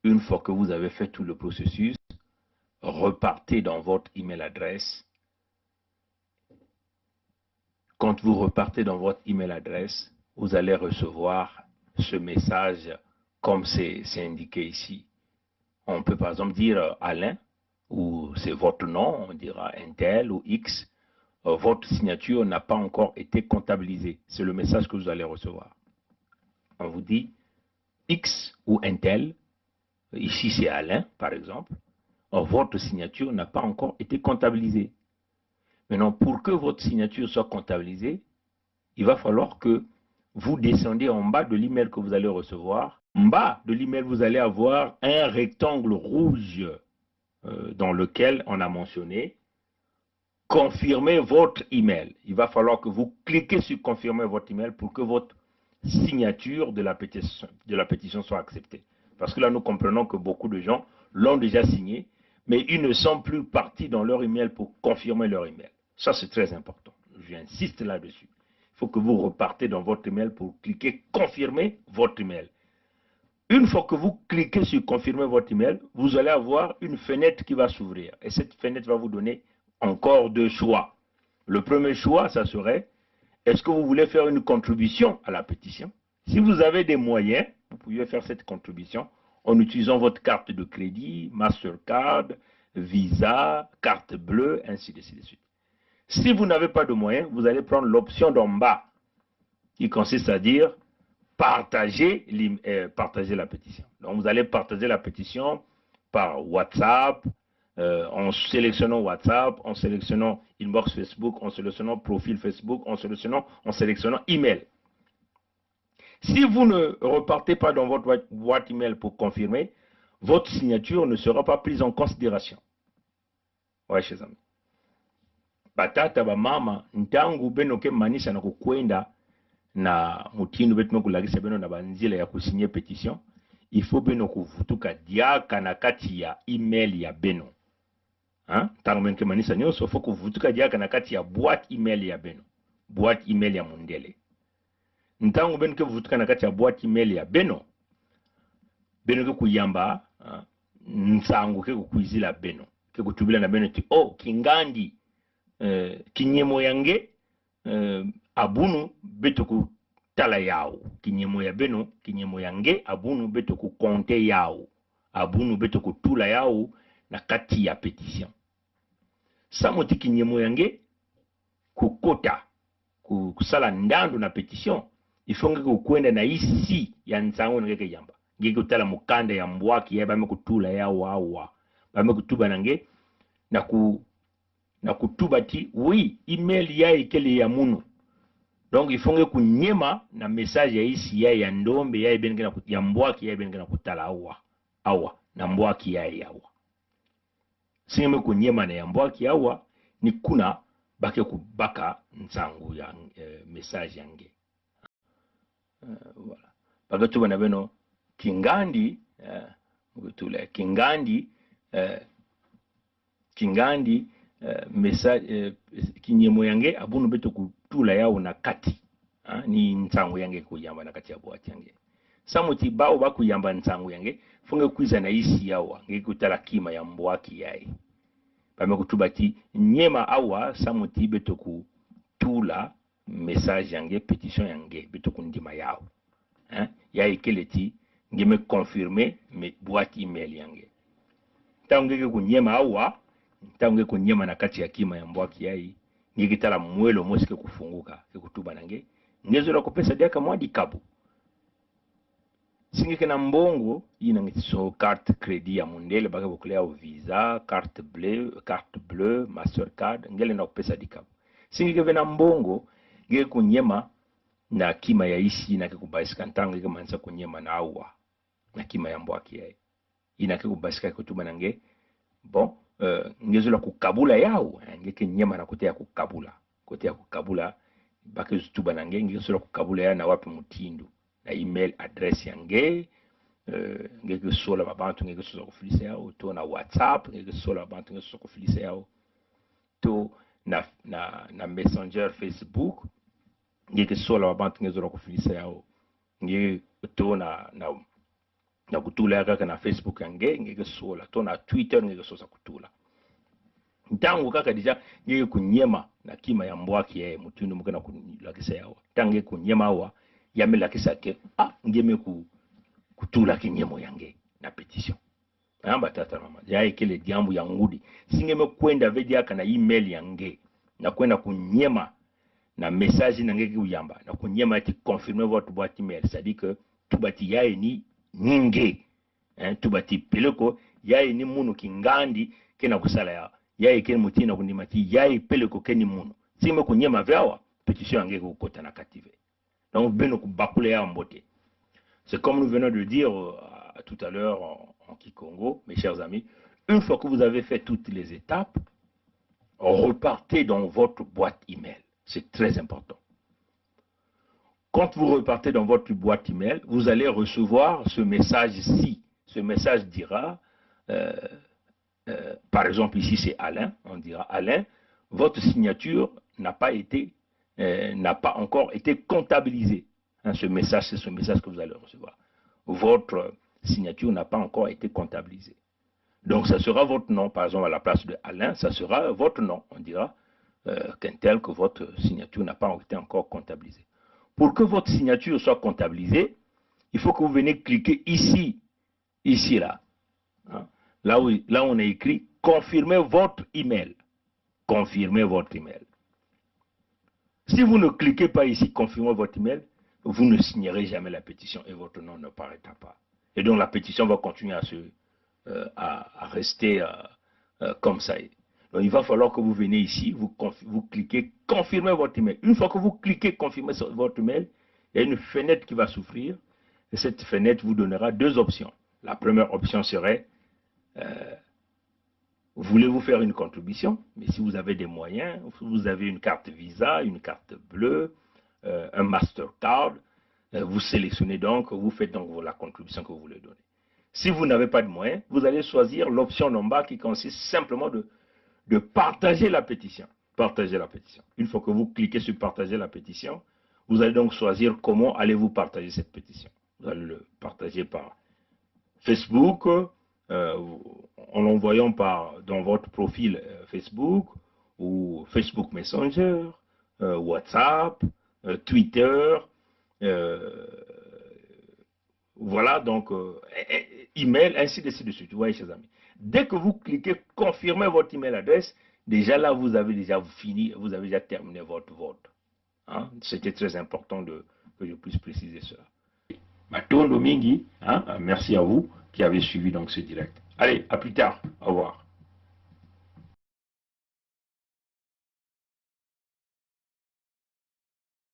Une fois que vous avez fait tout le processus, repartez dans votre email adresse. Quand vous repartez dans votre email adresse, vous allez recevoir ce message comme c'est indiqué ici. On peut par exemple dire Alain, ou c'est votre nom, on dira Intel ou X. Votre signature n'a pas encore été comptabilisée. C'est le message que vous allez recevoir. On vous dit X ou Intel, ici c'est Alain par exemple. Votre signature n'a pas encore été comptabilisée. Maintenant, pour que votre signature soit comptabilisée, il va falloir que vous descendez en bas de l'email que vous allez recevoir. En bas de l'email, vous allez avoir un rectangle rouge dans lequel on a mentionné confirmer votre email. Il va falloir que vous cliquez sur confirmer votre email pour que votre signature de la pétition soit acceptée. Parce que là, nous comprenons que beaucoup de gens l'ont déjà signé, mais ils ne sont plus partis dans leur email pour confirmer leur email. Ça, c'est très important. J'insiste là-dessus. Il faut que vous repartez dans votre email pour cliquer confirmer votre email. Une fois que vous cliquez sur confirmer votre email, vous allez avoir une fenêtre qui va s'ouvrir. Et cette fenêtre va vous donner encore deux choix. Le premier choix, ça serait, est-ce que vous voulez faire une contribution à la pétition? Si vous avez des moyens, vous pouvez faire cette contribution en utilisant votre carte de crédit, Mastercard, Visa, carte bleue, ainsi de suite. Si vous n'avez pas de moyens, vous allez prendre l'option d'en bas, qui consiste à dire partager la pétition. Donc, vous allez partager la pétition par WhatsApp, en sélectionnant WhatsApp, en sélectionnant inbox Facebook, en sélectionnant profil Facebook, en sélectionnant email. Si vous ne repartez pas dans votre boîte email pour confirmer, votre signature ne sera pas prise en considération. Ouais, chers amis. Batata ba mama ntangu beno ke manisha na kukwenda na mutindo betu kulagisa beno na banzila ya kusinye petition, il faut beno kuvutuka diaka na kati ya email ya beno. Tangu beno ke manisha nyonso faut kuvutuka diaka na kati ya boîte email ya beno. Boîte email ya mundele. Ntangu beno ke vutuka na kati ya boîte email ya beno. Beno ke kuyamba nsangu ke kukwizila beno. Ke kutubila na beno ti kingandi kinyemo yange abunu betoku tala yao. Kinyemo ya beno, kinyemo yange abunu betoku konte yao. Abunu betoku tula yao na kati ya petition. Samoti kinyemo yange kukota kusala ndando na petition. Ifonge kukwenda na isi ya nsango ngeke yamba. Ngeke utala mukanda ya mbwaki ya bame kutula yao awa. Bame kutuba nange na kutuba ti oui email ya ikele ya munu. Donc il faut que nyema na message ya isi ya ndombe ya ibenge na ya mbwaki ya ibenge na kutala awa na mbwaki ya yawa. Singeme kunyema na ya mbwaki awa ni kuna bake kubaka nsangu ya message yange. Voilà. Baka tuba na beno kingandi mutule kingandi message kinyemo yange abunu beto kutula yao na kati ni nsangu yange kuyamba na kati ya boîte yange. Samuti bao bakuyamba nsangu yange funge kwiza na isi yao nge kutala kima ya mbwaki yae. Bame kutuba ti nyema awa samuti beto kutula message yange petition yange beto kundima yao. Ya ikeleti ngeme confirmer me boîte email yange. Tangu kunyema awa tangu kunyema na kati ya kima ya mbwaki yai ngikitala mwelo mosike kufunguka kutuba nange ngezo la kupesa diaka mwadi kabu singike na mbongo ina ngitiso carte crédit ya mundele baka bukulea Visa, carte bleue, Mastercard ngele na kupesa dikabu singike vena mbongo ngeke kunyema na kima ya isi na kukubasika ntangu ngeke manisa kunyema na awa na kima ya mbwaki yai ina kukubasika kutuba nange bon ngezo la kukabula yao ngeke nyema na kote ya kukabula bake zutuba nange ngezo la kukabula ya na wapi mutindo na email address yange ngeke sola babantu ngeke sola kufilisa yao to na WhatsApp ngeke sola babantu ngeke sola kufilisa yao to na Messenger Facebook ngeke sola babantu ngeke sola kufilisa yao ngeke to na na kutula kaka na Facebook yange ngeke sola to na Twitter ngeke sosa kutula ntango kaka deja ngeke kunyema na kima ya mbwaki yeye mutundu mukana kulakisa yawa tange kunyema wa yame lakisa ke ngeme kutula kinyemo yange na petition amba tata mama yae kile jambo ya ngudi singeme kwenda vedia kana email yange na kwenda kunyema na message na ngeke uyamba na kunyema ati confirmer votre boîte email c'est-à-dire que tubati yae ni nyinge tubati peleko yae ni munu kingandi kena kusala ya yae kene mutina kundimati yae peleko keni munu singeme kunyema vyawa petition yange kukota na kative donc beno kubakule ya mbote. C'est comme nous venons de dire tout à l'heure en Kikongo, mes chers amis, une fois que vous avez fait toutes les étapes, repartez dans votre boîte email. C'est très important. Quand vous repartez dans votre boîte email, vous allez recevoir ce message-ci. Ce message dira, par exemple ici c'est Alain, on dira Alain, votre signature n'a pas encore été comptabilisée. Ce message, c'est ce message que vous allez recevoir. Votre signature n'a pas encore été comptabilisée. Donc, ça sera votre nom. Par exemple, à la place de Alain, ça sera votre nom. On dira qu'un tel que votre signature n'a pas été encore comptabilisée. Pour que votre signature soit comptabilisée, il faut que vous venez cliquer ici, là. Hein? Là où on a écrit « Confirmez votre email ». Confirmez votre email. Si vous ne cliquez pas ici « Confirmez votre email », vous ne signerez jamais la pétition et votre nom ne paraîtra pas. Et donc la pétition va continuer à rester comme ça. Donc il va falloir que vous venez ici, vous cliquez « Confirmer votre email ». Une fois que vous cliquez « Confirmer votre email », il y a une fenêtre qui va s'ouvrir. Et cette fenêtre vous donnera deux options. La première option serait voulez-vous faire une contribution? Mais si vous avez des moyens, vous avez une carte Visa, une carte bleue, un Mastercard, vous sélectionnez donc, vous faites donc la contribution que vous voulez donner. Si vous n'avez pas de moyens, vous allez choisir l'option en bas qui consiste simplement de partager la pétition. Partager la pétition. Une fois que vous cliquez sur partager la pétition, vous allez donc choisir comment allez-vous partager cette pétition. Vous allez le partager par Facebook, en l'envoyant dans votre profil Facebook, ou Facebook Messenger, WhatsApp, Twitter, voilà, donc email, ainsi de suite. Vous voyez, chers amis. Dès que vous cliquez confirmer votre email adresse, déjà là, vous avez déjà fini, vous avez déjà terminé votre vote. Hein? C'était très important que je puisse préciser cela. Matondo Mingi, hein? Merci à vous qui avez suivi donc ce direct. Allez, à plus tard. Au revoir.